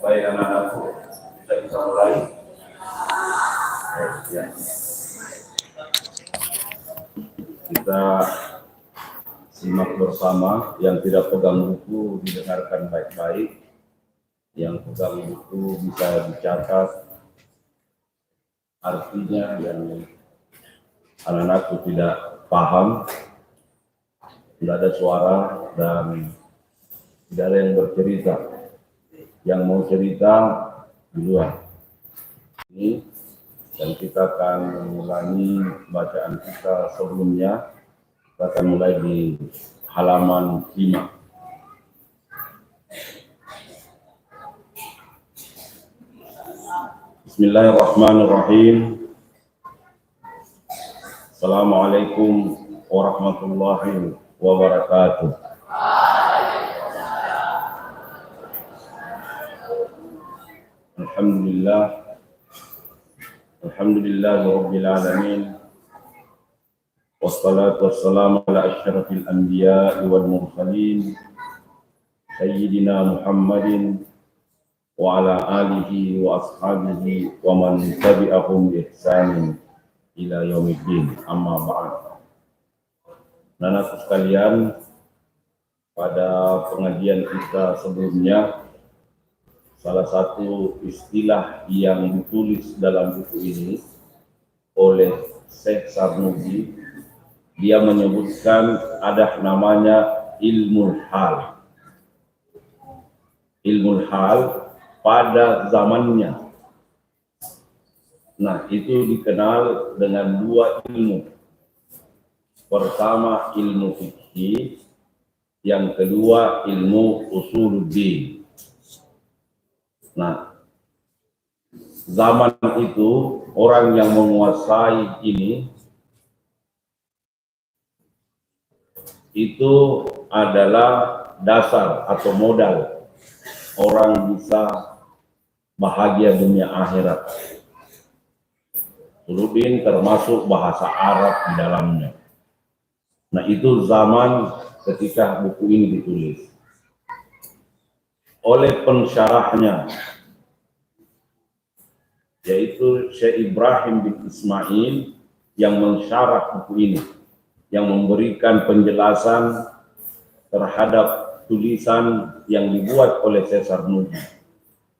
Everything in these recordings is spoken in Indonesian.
Baik anak-anakku, kita bisa mulai. Ya. Kita simak bersama. Yang tidak pegang buku didengarkan baik-baik. Yang pegang buku bisa dicatat artinya. Yang anak-anakku tidak paham, tidak ada suara dan tidak ada yang bercerita. Yang mau cerita duluan ini, dan kita akan mengulangi bacaan kita sebelumnya. Kita akan mulai di halaman 5. Bismillahirrahmanirrahim. Assalamualaikum warahmatullahi wabarakatuh. Alhamdulillah rabbil alamin. Wassalatu wassalamu ala asyrafil anbiya'i wal mursalin sayyidina Muhammadin wa ala alihi wa ashabihi wa man tabi'ahum bi ihsanin ila yaumiddin. Amma ba'd. Anak-anak sekalian, pada pengajian kita sebelumnya, salah satu istilah yang ditulis dalam buku ini oleh Syekh Sarnuji, dia menyebutkan ada namanya ilmu hal. Ilmu hal pada zamannya. Nah, itu dikenal dengan dua ilmu. Pertama ilmu fikih, yang kedua ilmu usuluddin. Nah, zaman itu orang yang menguasai ini itu adalah dasar atau modal orang bisa bahagia dunia akhirat. Usuluddin termasuk bahasa Arab di dalamnya. Nah, itu zaman ketika buku ini ditulis oleh pensyarahnya, yaitu Syekh Ibrahim bin Ismail yang mensyarah buku ini, yang memberikan penjelasan terhadap tulisan yang dibuat oleh Syekh Sarnuji.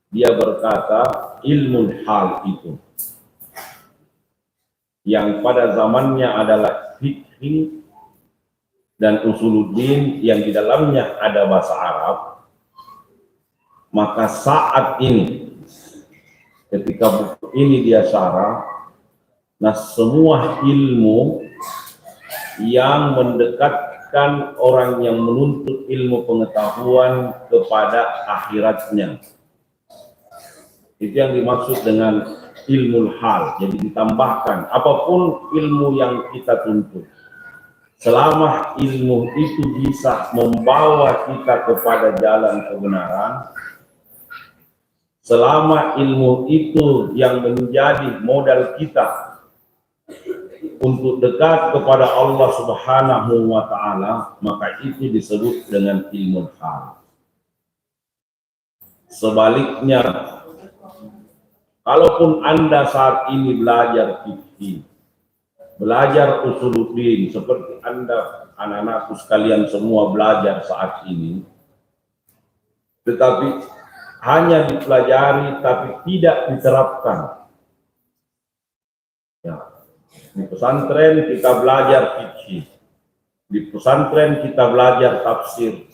Dia berkata, ilmu hal itu yang pada zamannya adalah fikih dan usuluddin yang di dalamnya ada bahasa Arab, maka saat ini ketika buku ini dia syarah, nah semua ilmu yang mendekatkan orang yang menuntut ilmu pengetahuan kepada akhiratnya, itu yang dimaksud dengan ilmu hal. Jadi ditambahkan apapun ilmu yang kita tuntut, selama ilmu itu bisa membawa kita kepada jalan kebenaran, selama ilmu itu yang menjadi modal kita untuk dekat kepada Allah Subhanahu wa Ta'ala, maka itu disebut dengan ilmu hal. Sebaliknya, kalaupun Anda saat ini belajar fikih, belajar usuluddin, seperti Anda, anak-anakku sekalian semua belajar saat ini, tetapi hanya dipelajari tapi tidak diterapkan. Ya. Di pesantren kita belajar fikih, di pesantren kita belajar tafsir,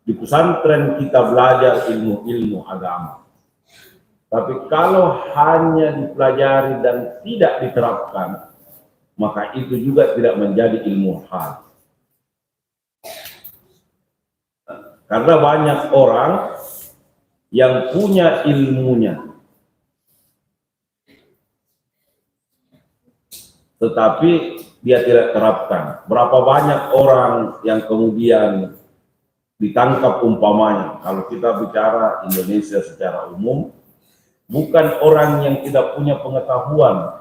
di pesantren kita belajar ilmu-ilmu agama. Tapi kalau hanya dipelajari dan tidak diterapkan, maka itu juga tidak menjadi ilmu hal. Karena banyak orang yang punya ilmunya, tetapi dia tidak terapkan. Berapa banyak orang yang kemudian ditangkap umpamanya, kalau kita bicara Indonesia secara umum, bukan orang yang tidak punya pengetahuan,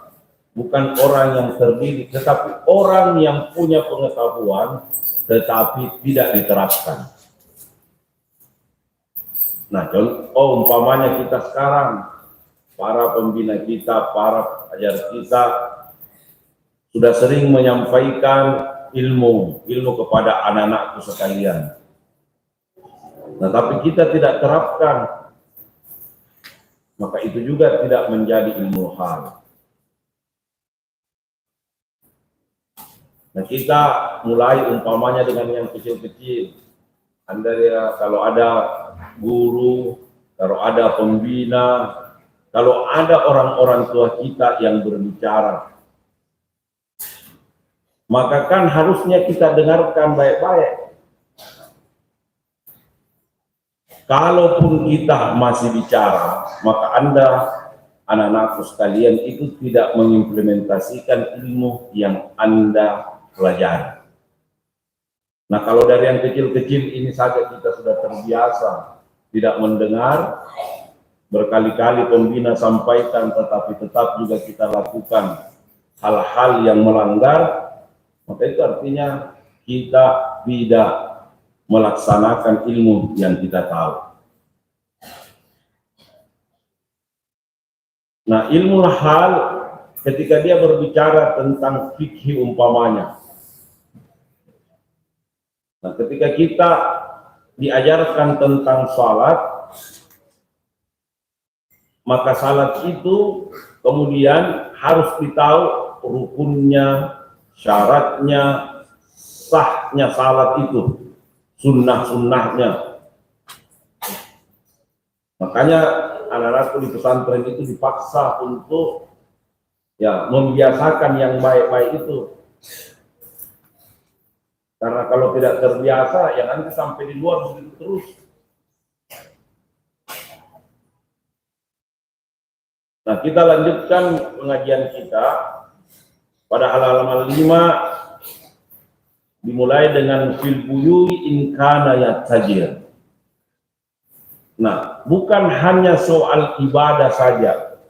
bukan orang yang terdidik, tetapi orang yang punya pengetahuan tetapi tidak diterapkan. Nah, contoh umpamanya kita sekarang, para pembina kita, para ajar kita sudah sering menyampaikan ilmu kepada anak-anakku sekalian. Nah, tapi kita tidak terapkan, maka itu juga tidak menjadi ilmu hal. Nah, kita mulai umpamanya dengan yang kecil-kecil. Anda ya, kalau ada guru, kalau ada pembina, kalau ada orang-orang tua kita yang berbicara, maka kan harusnya kita dengarkan baik-baik. Kalaupun kita masih bicara, maka Anda, anak-anakku sekalian, itu tidak mengimplementasikan ilmu yang Anda pelajari. Nah, kalau dari yang kecil-kecil ini saja kita sudah terbiasa tidak mendengar, berkali-kali pembina sampaikan, tetapi tetap juga kita lakukan hal-hal yang melanggar, maka itu artinya kita tidak melaksanakan ilmu yang kita tahu. Nah, ilmu hal ketika dia berbicara tentang fikih umpamanya. Nah, ketika kita diajarkan tentang salat, maka salat itu kemudian harus ditahu rukunnya, syaratnya, sahnya salat itu, sunnah-sunnahnya. Makanya anak-anakku di pesantren itu dipaksa untuk ya membiasakan yang baik-baik itu. Karena kalau tidak terbiasa, ya nanti sampai di luar begitu terus. Nah, kita lanjutkan pengajian kita pada halaman 5, dimulai dengan fil buyui in kana yatajir. Nah, bukan hanya soal ibadah saja,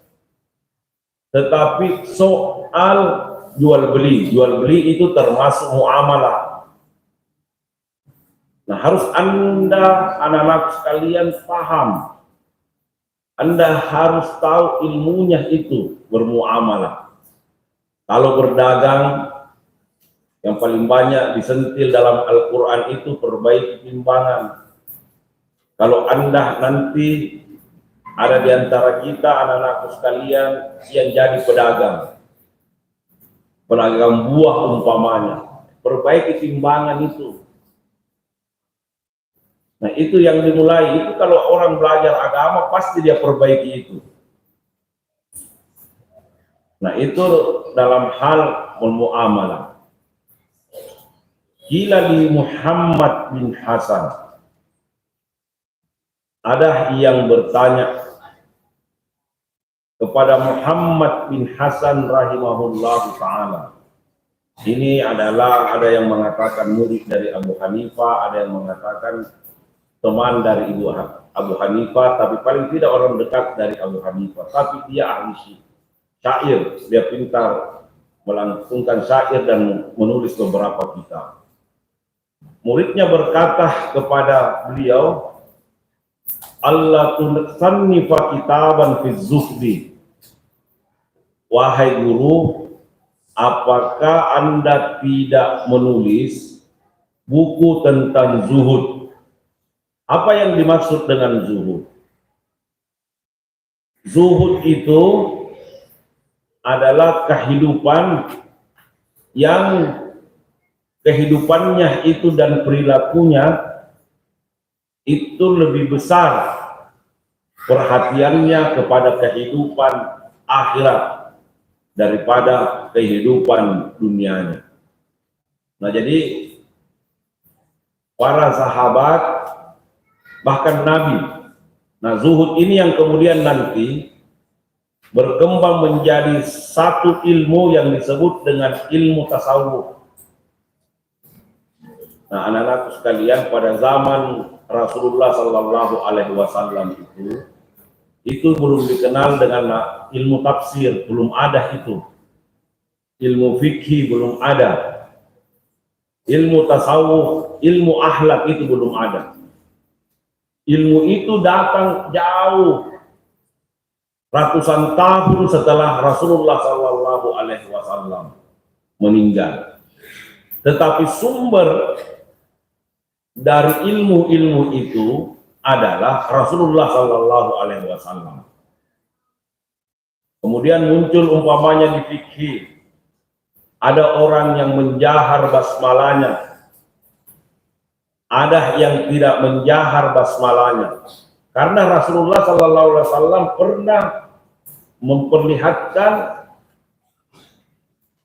tetapi soal jual beli. Jual beli itu termasuk muamalah. Nah, harus Anda, anak-anak sekalian, paham. Anda harus tahu ilmunya itu bermuamalah. Kalau berdagang, yang paling banyak disentil dalam Al-Quran itu perbaiki timbangan. Kalau Anda nanti ada di antara kita, anak-anak sekalian, yang jadi pedagang buah umpamanya, perbaiki timbangan itu. Nah, itu yang dimulai. Itu kalau orang belajar agama pasti dia perbaiki itu. Nah, itu dalam hal muamalah. Qila li Muhammad bin Hasan, ada yang bertanya kepada Muhammad bin Hasan rahimahullah ta'ala. Ini adalah, ada yang mengatakan murid dari Abu Hanifah, ada yang mengatakan teman dari Ibu Abu Hanifah, tapi paling tidak orang dekat dari Abu Hanifah. Tapi dia ahli syair, dia pintar melangsungkan syair dan menulis beberapa kitab. Muridnya berkata kepada beliau, Allah tusannifa kitaban fi zuhdi. Wahai guru, apakah Anda tidak menulis buku tentang zuhud? Apa yang dimaksud dengan zuhud? Zuhud itu adalah kehidupan yang kehidupannya itu dan perilakunya itu lebih besar perhatiannya kepada kehidupan akhirat daripada kehidupan dunianya. Nah, jadi para sahabat, bahkan Nabi. Nah, zuhud ini yang kemudian nanti berkembang menjadi satu ilmu yang disebut dengan ilmu tasawuf. Nah, anak-anak sekalian, pada zaman Rasulullah Sallallahu Alaihi Wasallam itu belum dikenal dengan ilmu tafsir, belum ada itu. Ilmu fikih belum ada. Ilmu tasawuf, ilmu akhlak itu belum ada. Ilmu itu datang jauh, ratusan tahun setelah Rasulullah Sallallahu Alaihi Wasallam meninggal. Tetapi sumber dari ilmu-ilmu itu adalah Rasulullah Sallallahu Alaihi Wasallam. Kemudian muncul umpamanya di fikih, ada orang yang menjahar basmalanya, ada yang tidak menjahar basmalanya, karena Rasulullah Sallallahu Alaihi Wasallam pernah memperlihatkan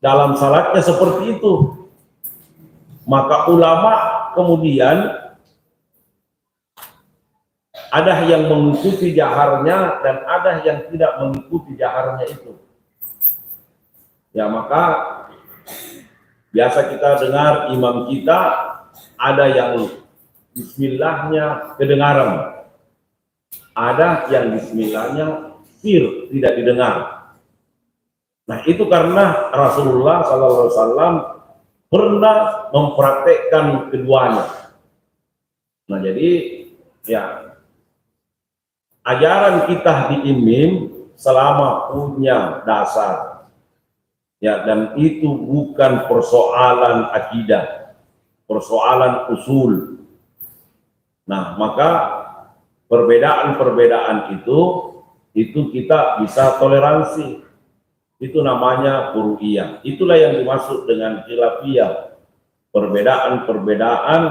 dalam salatnya seperti itu. Maka ulama kemudian ada yang mengikuti jaharnya dan ada yang tidak mengikuti jaharnya itu. Ya, maka biasa kita dengar imam kita ada yang bismillahnya kedengaran, ada yang bismillahnya sir, tidak didengar. Nah, itu karena Rasulullah SAW pernah mempraktekkan keduanya. Nah, jadi ya, ajaran kita di IMIM selama punya dasar, ya, dan itu bukan persoalan akidah, persoalan usul. Nah, maka perbedaan-perbedaan itu kita bisa toleransi. Itu namanya furu'iyah. Itulah yang dimaksud dengan khilafiyah, perbedaan-perbedaan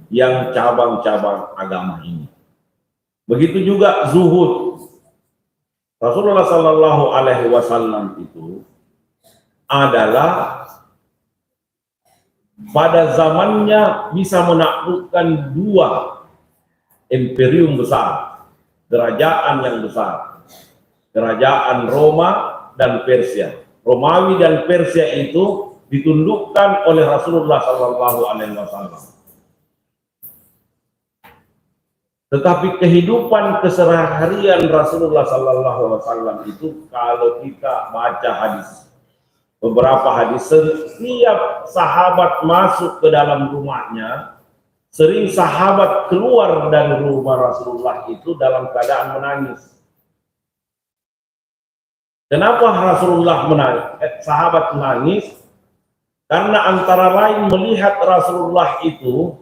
yang cabang-cabang agama ini. Begitu juga zuhud. Rasulullah Sallallahu Alaihi Wasallam itu adalah pada zamannya bisa menaklukkan dua imperium besar, kerajaan yang besar, kerajaan Roma dan Persia. Romawi dan Persia itu ditundukkan oleh Rasulullah Sallallahu Alaihi Wasallam. Tetapi kehidupan keseharian Rasulullah Sallallahu Alaihi Wasallam itu, kalau kita baca hadis, beberapa hadis, setiap sahabat masuk ke dalam rumahnya, sering sahabat keluar dari rumah Rasulullah itu dalam keadaan menangis. Kenapa Rasulullah menangis? Sahabat menangis karena antara lain melihat Rasulullah itu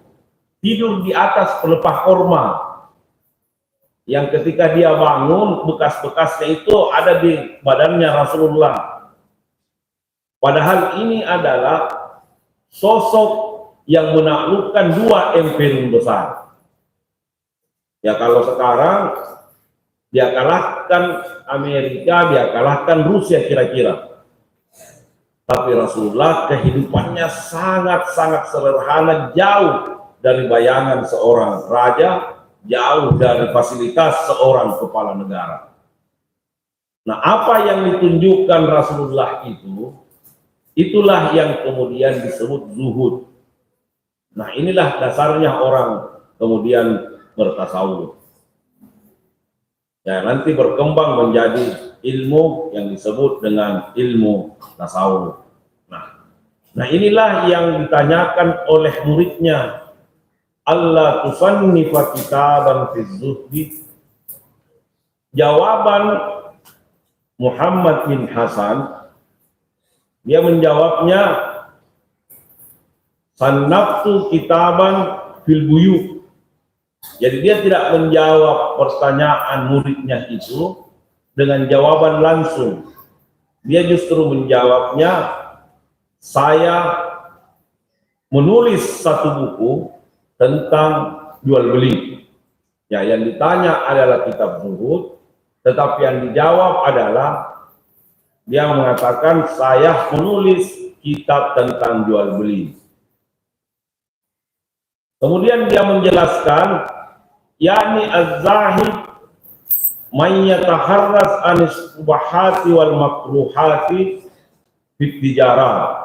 tidur di atas pelepah korma, yang ketika dia bangun bekas-bekasnya itu ada di badannya Rasulullah. Padahal ini adalah sosok yang menaklukkan dua imperium besar. Ya, kalau sekarang dia kalahkan Amerika, dia kalahkan Rusia kira-kira. Tapi Rasulullah kehidupannya sangat-sangat sederhana, jauh dari bayangan seorang raja, jauh dari fasilitas seorang kepala negara. Nah, apa yang ditunjukkan Rasulullah itu, itulah yang kemudian disebut zuhud. Nah, inilah dasarnya orang kemudian bertasawuf. Ya, nanti berkembang menjadi ilmu yang disebut dengan ilmu tasawuf. Nah, inilah yang ditanyakan oleh muridnya. Allah tusannifa kitaban fi zuhdi. Jawaban Muhammad bin Hasan, dia menjawabnya, sannaftu kitaban fil buyut. Jadi dia tidak menjawab pertanyaan muridnya itu dengan jawaban langsung. Dia justru menjawabnya, saya menulis satu buku tentang jual beli. Ya, yang ditanya adalah kitab zuhud, tetapi yang dijawab adalah dia mengatakan saya menulis kitab tentang jual beli. Kemudian dia menjelaskan, yakni az-zahid may yataharras anis subahati wal makruhati fit tijarah.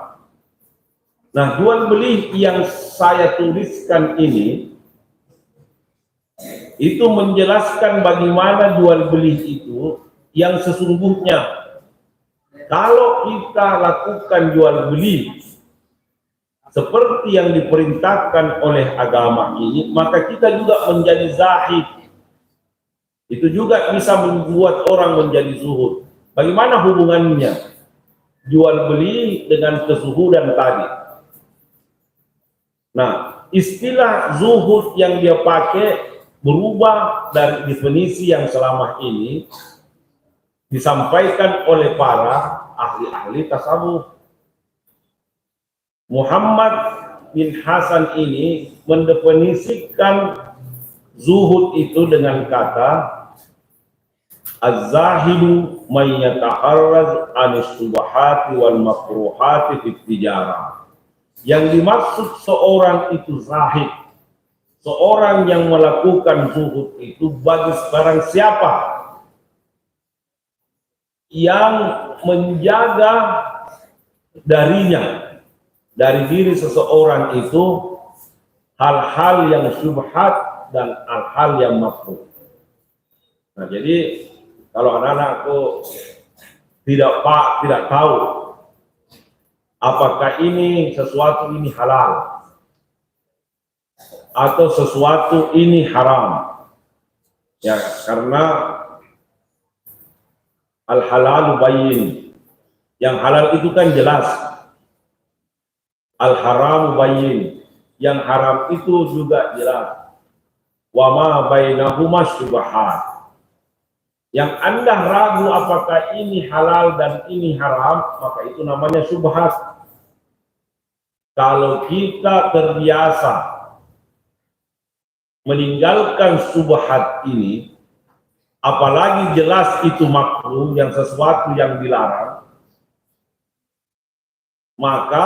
Nah, jual beli yang saya tuliskan ini itu menjelaskan bagaimana jual beli itu yang sesungguhnya. Kalau kita lakukan jual beli seperti yang diperintahkan oleh agama ini, maka kita juga menjadi zahid, Itu juga bisa membuat orang menjadi zuhud. Bagaimana hubungannya jual beli dengan kezuhudan tadi? Nah, istilah zuhud yang dia pakai berubah dari definisi yang selama ini disampaikan oleh para ahli-ahli tasawuf. Muhammad bin Hasan ini mendefinisikan zuhud itu dengan kata az-zahidu may yataharraz anis subahati wal makruhati fit tijarah. Yang dimaksud seorang itu zahid, seorang yang melakukan zuhud itu bagi barang siapa yang menjaga darinya, dari diri seseorang itu hal-hal yang syubhat dan hal-hal yang makruh. Nah, jadi kalau anak-anakku tidak tahu apakah ini sesuatu ini halal atau sesuatu ini haram, ya, karena al-halalu bayyin, yang halal itu kan jelas, al-haramu bayyin, yang haram itu juga jelas, wa ma bainahuma syubhat. Yang Anda ragu apakah ini halal dan ini haram, maka itu namanya syubhat. Kalau kita terbiasa meninggalkan syubhat ini, apalagi jelas itu makruh, yang sesuatu yang dilarang, maka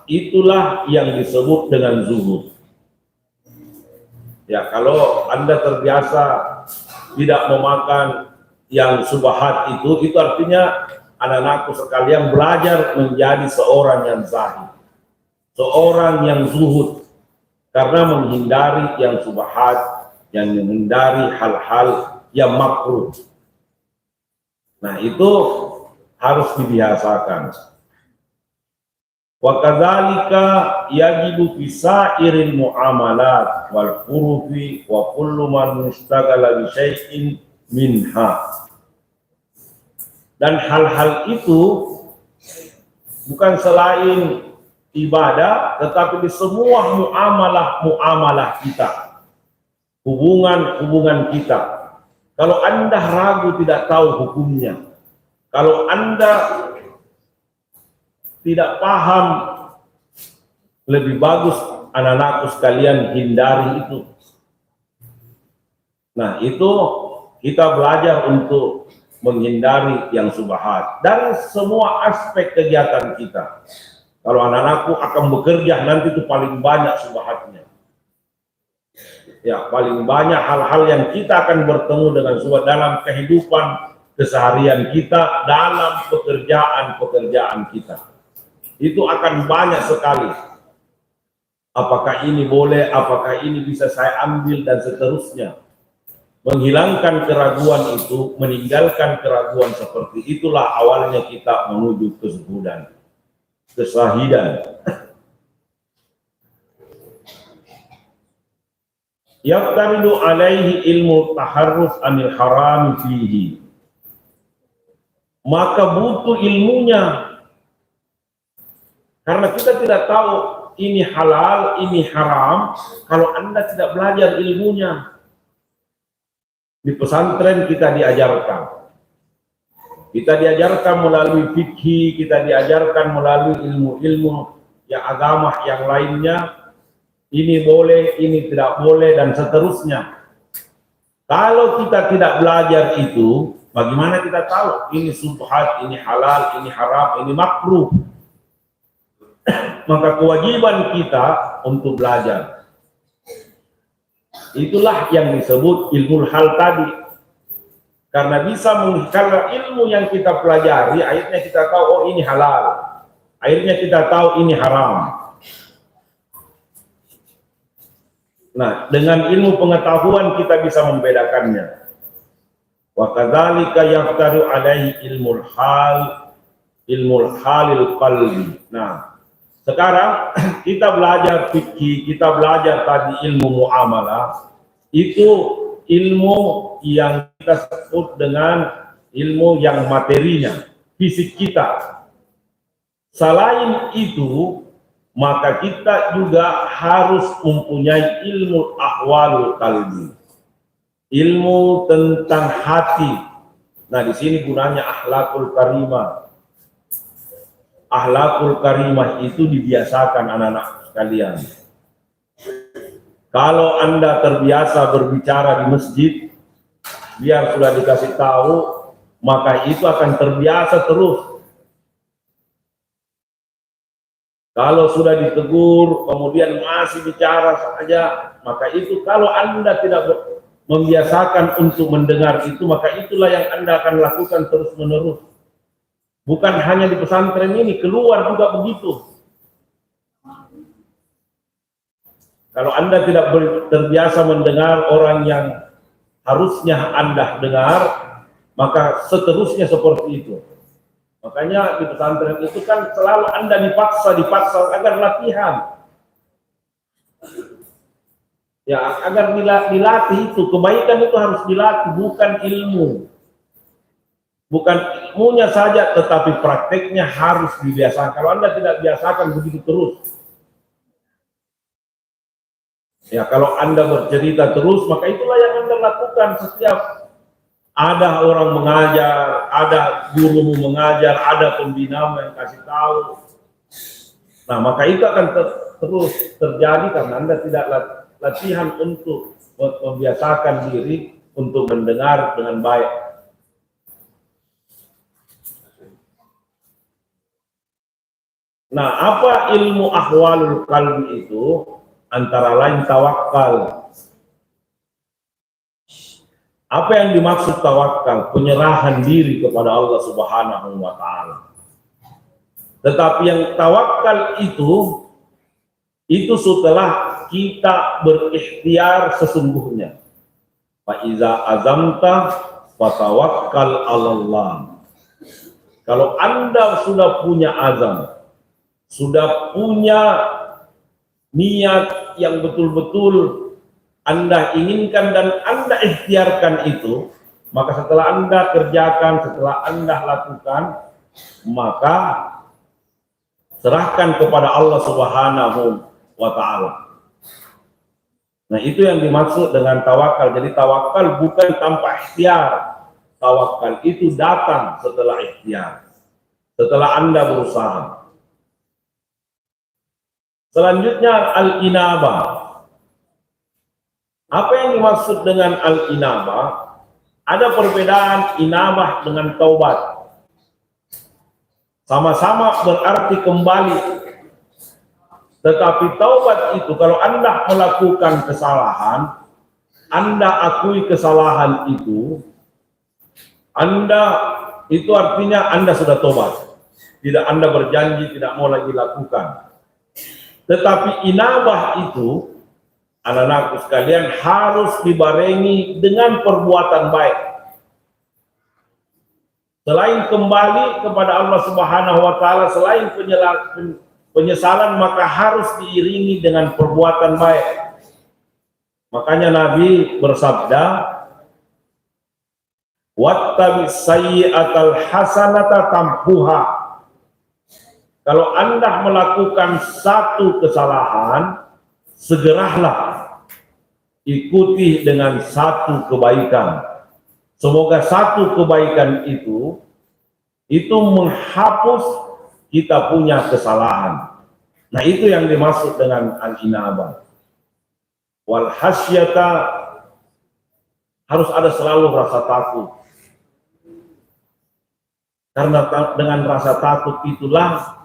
itulah yang disebut dengan zuhud. Ya, kalau Anda terbiasa tidak memakan yang subhat itu artinya anak-anakku sekalian belajar menjadi seorang yang zahid, seorang yang zuhud, karena menghindari yang subhat, yang menghindari hal-hal yang makruh. Nah, itu harus dibiasakan. Wa kadzalika yajibu fi sa'iril muamalat wal furufi wa kullu man mustaghala bi syai'in minha. Dan hal-hal itu bukan selain ibadah, tetapi di semua muamalah kita, hubungan kita. Kalau Anda ragu tidak tahu hukumnya, kalau Anda tidak paham, lebih bagus anak-anakku sekalian hindari itu. Nah, itu kita belajar untuk menghindari yang subhat dari semua aspek kegiatan kita. Kalau anak-anakku akan bekerja, nanti itu paling banyak subhatnya. Ya, paling banyak hal-hal yang kita akan bertemu dengan subhat dalam kehidupan keseharian kita, dalam pekerjaan kita. Itu akan banyak sekali. Apakah ini boleh, apakah ini bisa saya ambil, dan seterusnya. Menghilangkan keraguan itu, meninggalkan keraguan seperti itulah awalnya kita menuju kezuhudan, kesahidan. Yaftaridu alaihi ilmu taharrus anil haram fihi. Maka butuh ilmunya. Karena kita tidak tahu ini halal, ini haram, kalau Anda tidak belajar ilmunya. Di pesantren kita diajarkan. Kita diajarkan melalui fikih, kita diajarkan melalui ilmu-ilmu yang agama yang lainnya. Ini boleh, ini tidak boleh, dan seterusnya. Kalau kita tidak belajar itu, bagaimana kita tahu ini subhat, ini halal, ini haram, ini makruh? Maka kewajiban kita untuk belajar. Itulah yang disebut ilmu hal tadi. Karena karena ilmu yang kita pelajari, akhirnya kita tahu, oh ini halal. Akhirnya kita tahu ini haram. Nah, dengan ilmu pengetahuan kita bisa membedakannya. Wa kadzalika yaftaru alaihi ilmul halil qalbi. Nah, sekarang kita belajar fikih, kita belajar tadi ilmu muamalah, itu ilmu yang kita sebut dengan ilmu yang materinya, fisik kita. Selain itu, maka kita juga harus mempunyai ilmu ahwalul qalbi, ilmu tentang hati. Nah, di sini gunanya akhlakul karimah. Akhlakul karimah itu dibiasakan anak-anak sekalian. Kalau Anda terbiasa berbicara di masjid, biar sudah dikasih tahu, maka itu akan terbiasa terus. Kalau sudah ditegur, kemudian masih bicara saja, maka itu kalau Anda tidak membiasakan untuk mendengar itu, maka itulah yang Anda akan lakukan terus-menerus. Bukan hanya di pesantren ini, keluar juga begitu. Kalau Anda tidak terbiasa mendengar orang yang harusnya Anda dengar, maka seterusnya seperti itu. Makanya di pesantren itu kan selalu Anda dipaksa agar latihan. Ya, agar dilatih itu, kebaikan itu harus dilatih, bukan ilmu. Bukan ilmunya saja, tetapi prakteknya harus dibiasakan. Kalau Anda tidak biasakan begitu terus. Ya, kalau Anda bercerita terus, maka itulah yang Anda lakukan setiap ada orang mengajar, ada gurumu mengajar, ada pembina yang kasih tahu. Nah, maka itu akan terus terjadi karena Anda tidak latihan untuk membiasakan diri untuk mendengar dengan baik. Nah, apa ilmu ahwalul qalbi itu? Antara lain tawakal. Apa yang dimaksud tawakal? Penyerahan diri kepada Allah Subhanahu wa Ta'ala. Tetapi yang tawakal itu setelah kita berikhtiar sesungguhnya. Fa iza azamta fatawakkal 'alallah. Kalau Anda sudah punya azam, sudah punya niat yang betul-betul Anda inginkan dan Anda ikhtiarkan itu, maka setelah Anda kerjakan, setelah Anda lakukan, maka serahkan kepada Allah Subhanahu wa Ta'ala. Nah, itu yang dimaksud dengan tawakal. Jadi tawakal bukan tanpa ikhtiar. Tawakal itu datang setelah ikhtiar, setelah Anda berusaha. Selanjutnya al-inabah. Apa yang dimaksud dengan al-inabah? Ada perbedaan inabah dengan taubat. Sama-sama berarti kembali. Tetapi taubat itu kalau Anda melakukan kesalahan, Anda akui kesalahan itu, itu artinya Anda sudah tobat. Tidak Anda berjanji tidak mau lagi lakukan. Tetapi inabah itu, anak-anakku sekalian, harus dibarengi dengan perbuatan baik. Selain kembali kepada Allah Subhanahu wa Ta'ala, selain penyesalan, maka harus diiringi dengan perbuatan baik. Makanya Nabi bersabda, "Wattabi sayyi'atal hasanata tamhuha." Kalau Anda melakukan satu kesalahan, segeralah ikuti dengan satu kebaikan. Semoga satu kebaikan itu menghapus kita punya kesalahan. Nah, itu yang dimaksud dengan al-inabah. Wal hasyata, harus ada selalu rasa takut. Karena dengan rasa takut itulah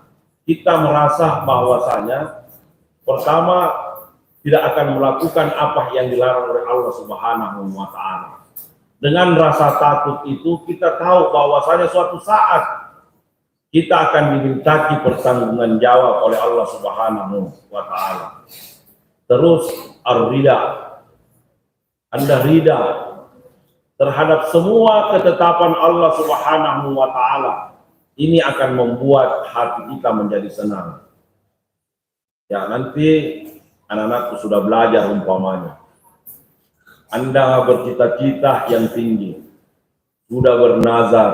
kita merasa bahwasanya pertama tidak akan melakukan apa yang dilarang oleh Allah Subhanahu wa Ta'ala. Dengan rasa takut itu kita tahu bahwasanya suatu saat kita akan dimintai pertanggungan jawab oleh Allah Subhanahu wa Ta'ala. Terus ar-rida, Anda rida terhadap semua ketetapan Allah Subhanahu wa Ta'ala. Ini akan membuat hati kita menjadi senang. Ya, nanti anak-anakku sudah belajar umpamanya. Anda bercita-cita yang tinggi, sudah bernazar,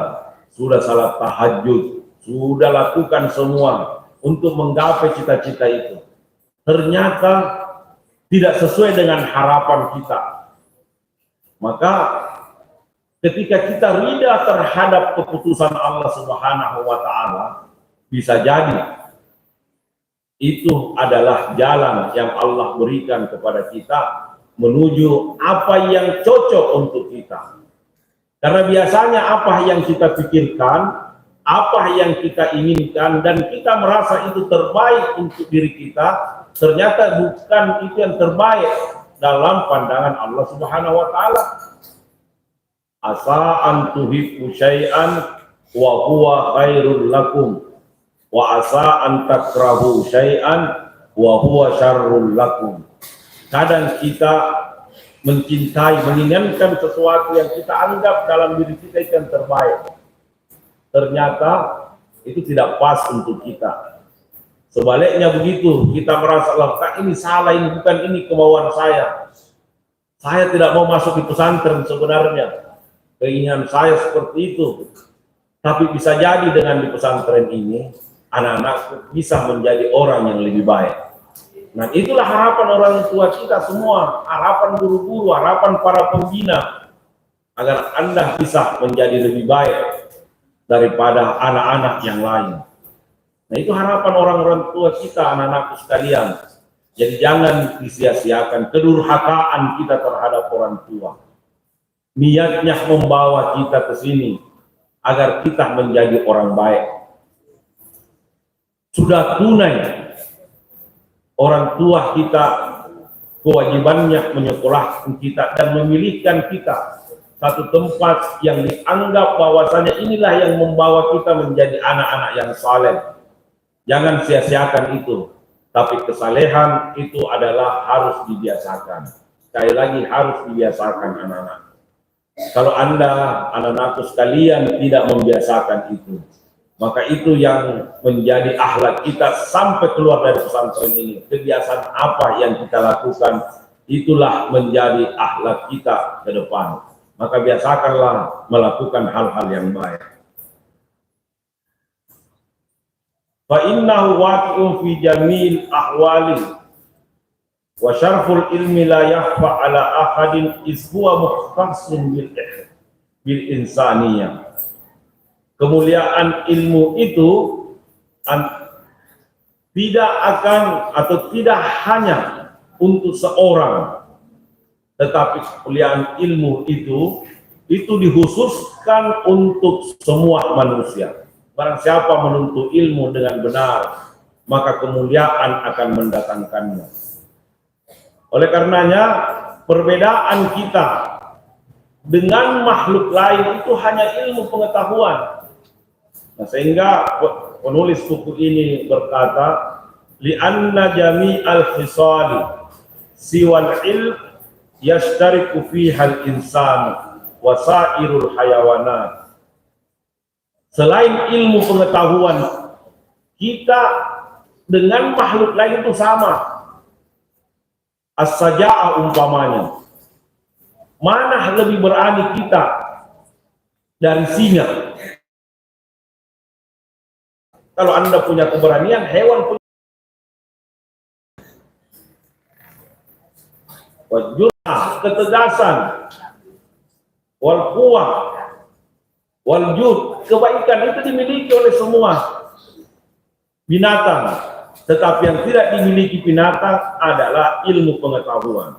sudah salat tahajud, sudah lakukan semua untuk menggapai cita-cita itu. Ternyata tidak sesuai dengan harapan kita. Maka ketika kita rida terhadap keputusan Allah Subhanahu wa Ta'ala, bisa jadi itu adalah jalan yang Allah berikan kepada kita menuju apa yang cocok untuk kita. Karena biasanya apa yang kita pikirkan, apa yang kita inginkan, dan kita merasa itu terbaik untuk diri kita, ternyata bukan itu yang terbaik dalam pandangan Allah Subhanahu wa Ta'ala. Asa an tuhibbu syai'an wa huwa khairul lakum, wa asa an takrahu syai'an wa huwa syarrul lakum. Kadang kita mencintai, menginginkan sesuatu yang kita anggap dalam diri kita itu yang terbaik. Ternyata itu tidak pas untuk kita. Sebaliknya begitu, kita merasa, ini salah, ini bukan, ini kemauan saya. Saya tidak mau masuk di pesantren sebenarnya. Keinginan saya seperti itu. Tapi bisa jadi dengan di pesantren ini, anak-anak bisa menjadi orang yang lebih baik. Nah, itulah harapan orang tua kita semua, harapan guru-guru, harapan para pembina, agar Anda bisa menjadi lebih baik daripada anak-anak yang lain. Nah, itu harapan orang-orang tua kita, anak-anakku sekalian. Jadi jangan disia-siakan kedurhakaan kita terhadap orang tua. Niatnya membawa kita ke sini agar kita menjadi orang baik. Sudah tunai orang tua kita kewajibannya menyekolahkan kita dan memilihkan kita satu tempat yang dianggap bahwasanya inilah yang membawa kita menjadi anak-anak yang saleh. Jangan sia-siakan itu. Tapi kesalehan itu adalah harus dibiasakan. Sekali lagi harus dibiasakan anak-anak. Kalau Anda, anak-anakku sekalian, tidak membiasakan itu, maka itu yang menjadi akhlak kita sampai keluar dari pesantren ini. Kebiasaan apa yang kita lakukan, itulah menjadi akhlak kita ke depan. Maka biasakanlah melakukan hal-hal yang baik. Fa innahu waqi'un fi jamil ahwali wa syarful ilmi la yakhfa ala ahadin is huwa mukhtassun bil insaniyah. Kemuliaan ilmu itu tidak akan atau tidak hanya untuk seorang, tetapi kemuliaan ilmu itu dikhususkan untuk semua manusia. Barang siapa menuntut ilmu dengan benar, maka kemuliaan akan mendatangkannya. Oleh karenanya, perbedaan kita dengan makhluk lain itu hanya ilmu pengetahuan. Nah, sehingga penulis buku ini berkata, li'anna jami'al khisali siwal ilm yashtariku fihal insan wa sairul hayawanat. Selain ilmu pengetahuan, kita dengan makhluk lain itu sama. As-saja'ah umpamanya. Mana lebih berani kita dari singa? Kalau Anda punya keberanian, hewan punya. Wajurah, ketegasan, wal quwwah, wal jud, kebaikan itu dimiliki oleh semua binatang. Tetapi yang tidak dimiliki binatang adalah ilmu pengetahuan.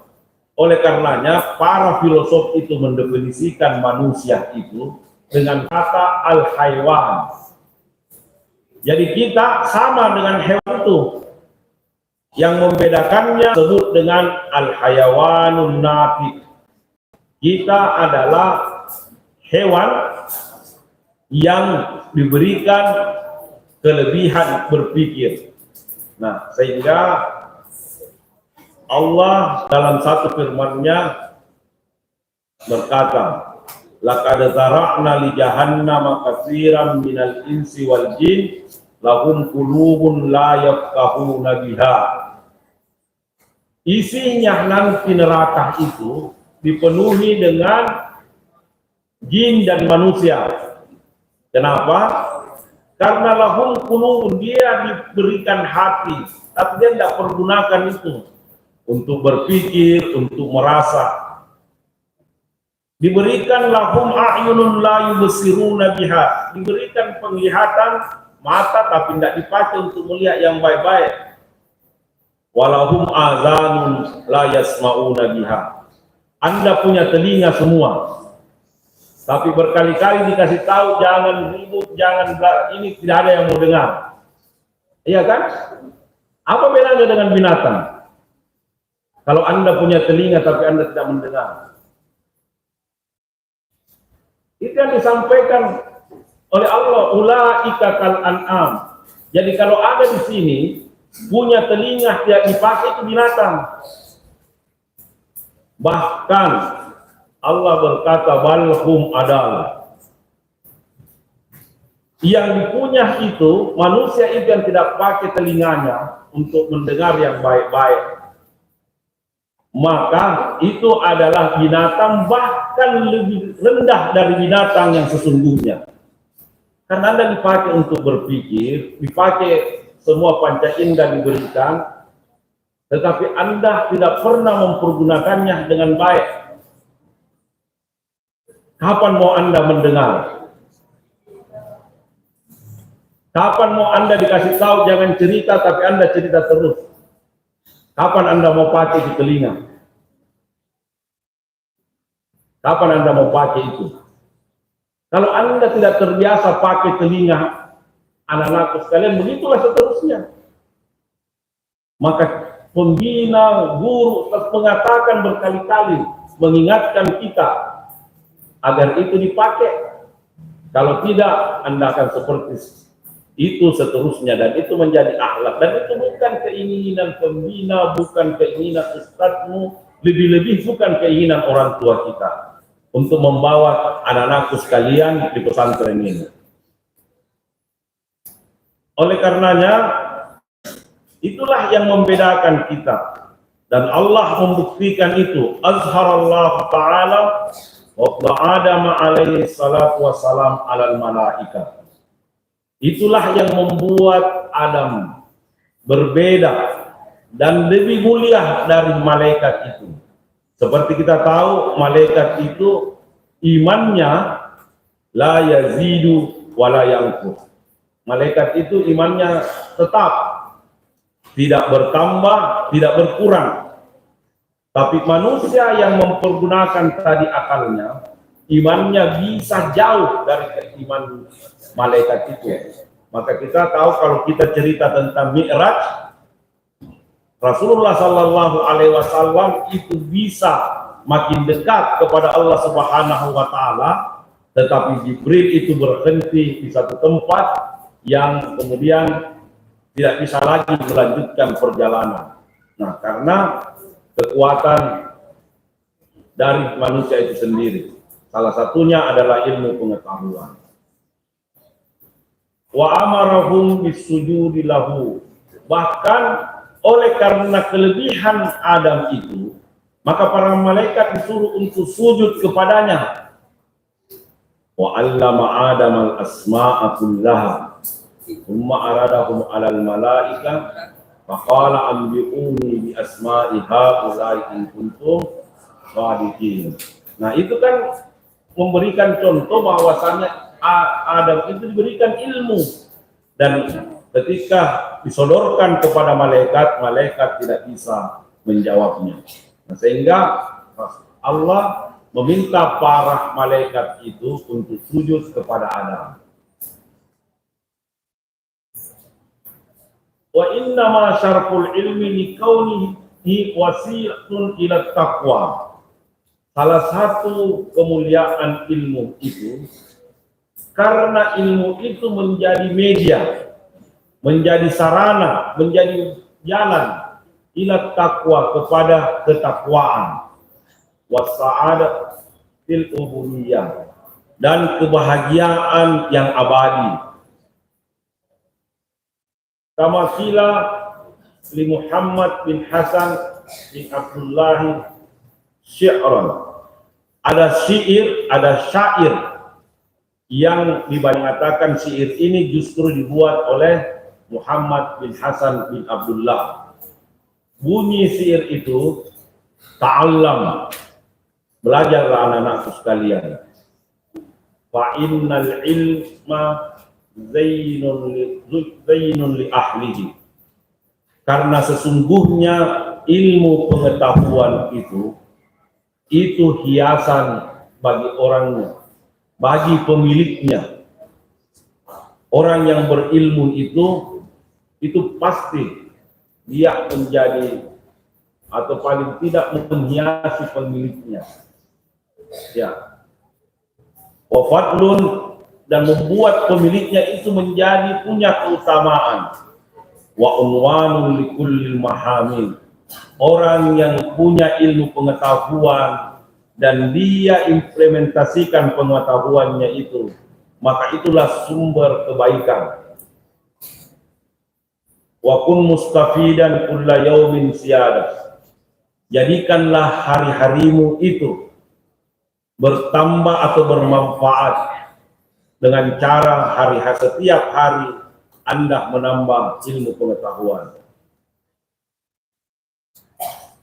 Oleh karenanya, para filosof itu mendefinisikan manusia itu dengan kata al-haywan. Jadi kita sama dengan hewan itu. Yang membedakannya disebut dengan al-hayawanun natik. Kita adalah hewan yang diberikan kelebihan berpikir. Nah, sehingga Allah dalam satu firman-Nya berkata, laqad zara'na li jahannama katsiran minal insi wal jin lahum qulubun la yafqahuna biha. Isinya nanti neraka itu dipenuhi dengan jin dan manusia. Kenapa? Karena lahum qulubun, dia diberikan hati, tapi dia tidak pergunakan itu untuk berpikir, untuk merasa. Diberikan lahum a'yunun la yubsiruna biha, diberikan penglihatan mata tapi tidak dipakai untuk melihat yang baik-baik. Walahum azanun la yasma'una biha, Anda punya telinga semua, tapi berkali-kali dikasih tahu jangan ribut, jangan ini, tidak ada yang mau dengar. Iya kan? Apa bedanya dengan binatang? Kalau Anda punya telinga tapi Anda tidak mendengar. Itu yang disampaikan oleh Allah, ulaika kal an'am. Jadi kalau ada di sini punya telinga tidak dipakai, itu binatang. Bahkan Allah berkata balhum adal. Yang dipunya itu manusia itu yang tidak pakai telinganya untuk mendengar yang baik-baik. Maka itu adalah binatang, bahkan lebih rendah dari binatang yang sesungguhnya. Karena Anda dipakai untuk berpikir, dipakai semua panca indera diberikan, tetapi Anda tidak pernah mempergunakannya dengan baik. Kapan mau Anda mendengar? Kapan mau Anda dikasih tahu jangan cerita, tapi Anda cerita terus? Kapan Anda mau pakai di telinga? Kapan Anda mau pakai itu? Kalau Anda tidak terbiasa pakai telinga, anak-anakku sekalian, begitulah seterusnya. Maka pembina, guru mengatakan berkali-kali, mengingatkan kita agar itu dipakai. Kalau tidak, Anda akan seperti itu seterusnya, dan itu menjadi akhlak. Dan itu bukan keinginan pembina, bukan keinginan ustadzmu, lebih-lebih bukan keinginan orang tua kita untuk membawa anak-anakku sekalian di pesantren ini. Oleh karenanya, itulah yang membedakan kita. Dan Allah membuktikan itu. Azharallahu ta'ala wa Adam alaihi salatu wassalam alal malaikat. Itulah yang membuat Adam berbeda dan lebih mulia dari malaikat itu. Seperti kita tahu, malaikat itu imannya la yazidu wa la yanqus. Malaikat itu imannya tetap, tidak bertambah, tidak berkurang. Tapi manusia yang mempergunakan tadi akalnya, imannya bisa jauh dari iman malaikat itu. Maka kita tahu kalau kita cerita tentang Mi'raj, Rasulullah Sallallahu Alaihi Wasallam itu bisa makin dekat kepada Allah Subhanahu Wa Taala, tetapi Jibril itu berhenti di satu tempat yang kemudian tidak bisa lagi melanjutkan perjalanan. Nah, karena kekuatan dari manusia itu sendiri, salah satunya adalah ilmu pengetahuan. Wa amarahum bisujudi lahu. Bahkan oleh karena kelebihan Adam itu, maka para malaikat disuruh untuk sujud kepadanya. Wa 'allama Adam al-asma'a kullaha, thumma aradahum 'alal malaika, faqala anbi'uni bi asma'i haula'i in kuntum shadiqin. Nah, itu kan memberikan contoh bahwasannya Adam itu diberikan ilmu, dan ketika disodorkan kepada malaikat, malaikat tidak bisa menjawabnya. Nah, sehingga Allah meminta para malaikat itu untuk sujud kepada Adam. Wa inna ma syarful ilmi li kaunihi wasilatun ila taqwa. Salah satu kemuliaan ilmu itu karena ilmu itu menjadi media, menjadi sarana, menjadi jalan ila taqwa, kepada ketakwaan, wasa'adat fil ubudiyah, dan kebahagiaan yang abadi. Kama qila li Muhammad bin Hasan bin Abdullah Syi'ran, Ada syair, ada syair yang dinyatakan syair ini justru dibuat oleh Muhammad bin Hasan bin Abdullah. Bunyi syair itu, ta'allam, belajarlah anak-anakku sekalian. Fa innal ilma zainun li ahlihi. Karena sesungguhnya ilmu pengetahuan itu hiasan bagi orangnya, bagi pemiliknya. Orang yang berilmu itu pasti dia menjadi atau paling tidak menghiasi pemiliknya. Ya. Wa fadlun, dan membuat pemiliknya itu menjadi punya keutamaan. Wa unwanun likullil mahamil, orang yang punya ilmu pengetahuan dan dia implementasikan pengetahuannya itu, maka itulah sumber kebaikan. Wa kun mustafidan kulla yaumin siyadah, jadikanlah hari-harimu itu bertambah atau bermanfaat dengan cara setiap hari Anda menambah ilmu pengetahuan.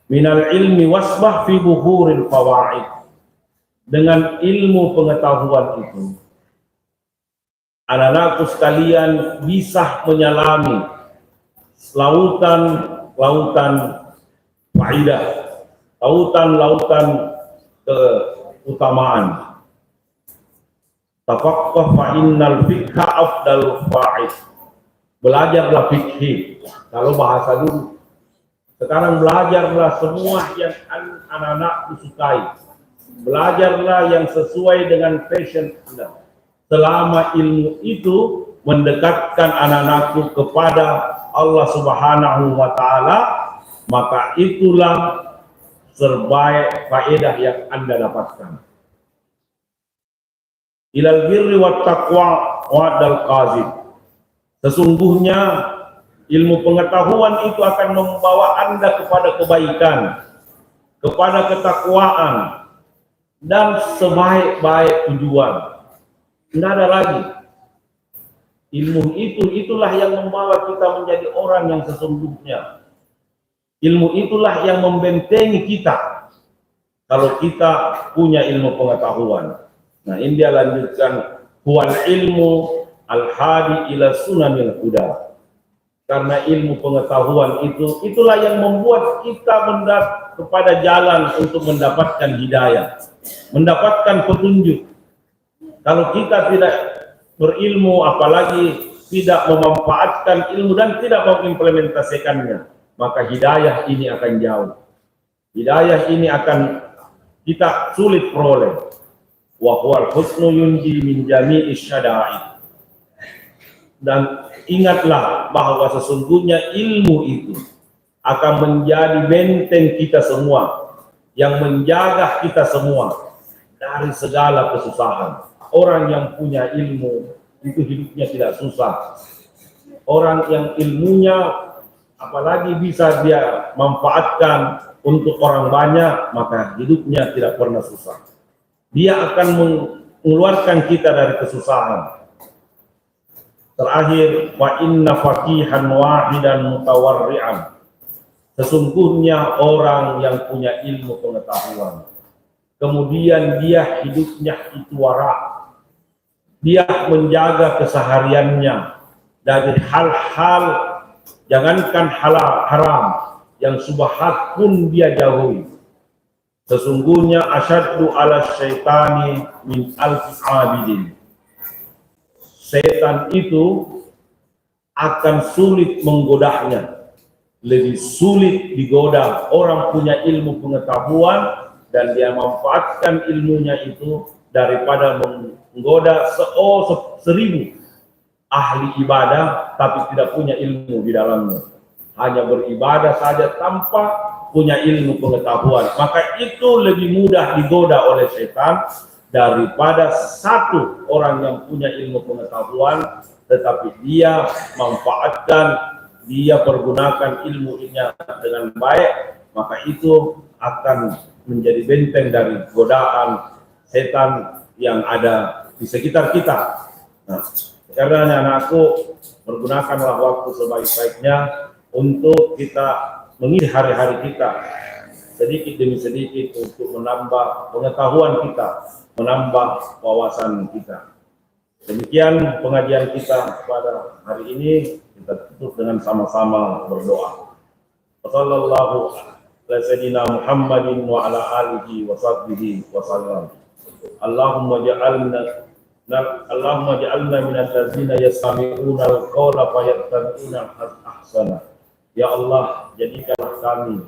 Minal ilmi wasbah fi buhuril fawaid, dengan ilmu pengetahuan itu anak-anakku sekalian bisa menyelami lautan faidah, lautan keutamaan. Tafaqqah fa innal fiqha afdal fa'id, belajarlah fikih. Kalau bahasa dulu, sekarang belajarlah semua yang anak-anak sukai. Belajarlah yang sesuai dengan passion Anda. Selama ilmu itu mendekatkan anak-anakku kepada Allah Subhanahu wa Ta'ala, maka itulah terbaik faedah yang Anda dapatkan. Ilal birri wat taqwa wa dal qazib. Sesungguhnya ilmu pengetahuan itu akan membawa Anda kepada kebaikan, kepada ketakwaan, dan sebaik-baik tujuan. Tidak ada lagi. Ilmu itulah yang membawa kita menjadi orang yang sesungguhnya. Ilmu itulah yang membentengi kita kalau kita punya ilmu pengetahuan. Nah, ini dia lanjutkan, huwal ilmu al-hadi ila sunanil huda. Karena ilmu pengetahuan itulah yang membuat kita mendapat kepada jalan untuk mendapatkan hidayah, mendapatkan petunjuk. Kalau kita tidak berilmu, apalagi tidak memanfaatkan ilmu dan tidak mengimplementasikannya, maka hidayah ini akan jauh. Hidayah ini akan kita sulit peroleh. Wa huwal husnu yunji min jami'is syada'id. Dan ingatlah bahwa sesungguhnya ilmu itu akan menjadi benteng kita semua, yang menjaga kita semua dari segala kesusahan. Orang yang punya ilmu itu hidupnya tidak susah. Orang yang ilmunya apalagi bisa dia manfaatkan untuk orang banyak, maka hidupnya tidak pernah susah. Dia akan mengeluarkan kita dari kesusahan. Terakhir, wa inna faqihan wahidan mutawarri'an. Sesungguhnya orang yang punya ilmu pengetahuan, kemudian dia hidupnya itu wara, dia menjaga kesehariannya dari hal-hal, jangankan halal haram, yang subhat pun dia jauhi. Sesungguhnya asyaddu ala syaitani min alfi abidin. Setan itu akan sulit menggodanya, lebih sulit digoda orang punya ilmu pengetahuan dan dia memanfaatkan ilmunya itu daripada menggoda 1000 ahli ibadah tapi tidak punya ilmu di dalamnya, hanya beribadah saja tanpa punya ilmu pengetahuan. Maka itu lebih mudah digoda oleh setan daripada satu orang yang punya ilmu pengetahuan tetapi dia manfaatkan, dia pergunakan ilmunya dengan baik, maka itu akan menjadi benteng dari godaan setan yang ada di sekitar kita. Nah, karena anakku, pergunakanlah waktu sebaik-baiknya untuk kita mengisi hari-hari kita sedikit demi sedikit untuk menambah pengetahuan kita, menambah wawasan kita. Demikian pengajian kita pada hari ini. Kita tutup dengan sama-sama berdoa. Wassallallahu ala sayyidina Muhammadin wa ala alihi wa sahbihi wa sallam. Allahumma ja'alna minal ladzina yastami'una al-qawla fayattabi'una ahsana. Ya Allah, jadikanlah kami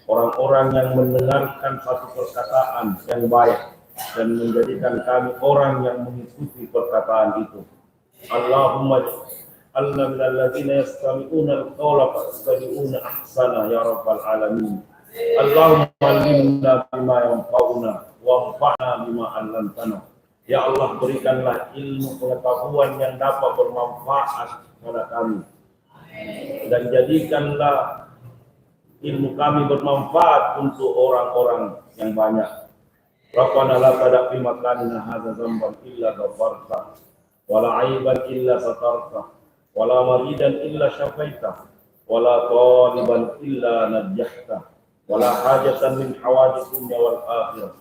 orang-orang yang mendengarkan satu perkataan yang baik dan menjadikan kami orang yang mengikuti perkataan itu. Allahumma ja'alna minal ladzina yastami'una al-qawla fayattabi'una ahsana ya rabbal alamin. Allahumma allimna bima yanfa'una wanfa'na bima 'allamtana. Ya Allah, berikanlah ilmu pengetahuan yang dapat bermanfaat kepada kami dan jadikanlah ilmu kami bermanfaat untuk orang-orang yang banyak. Rabbana la tada'fi makanina hadza dzamban illa ghafarta wa la 'aiban illa satarta wa la maridan illa syafaita wa la taliban illa najjahta wa la hajatan min hawadits dunya wal akhirah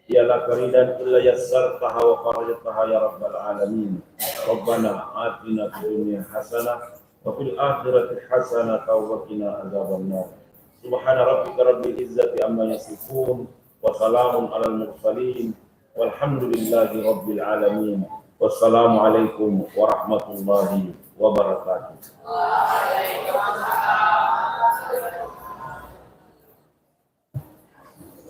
ya la karidan illa yassartaha wa farajtaha ya rabbal alamin. Rabbana atina fid dunya hasanah wa fil akhirati hasanah wa qina adzabannar. Subhana rabbika rabbil izzati amma yasifun wa salamun alal mursalin walhamdulillahi rabbil alamin. Wassalamu alaikum warahmatullahi wabarakatuh.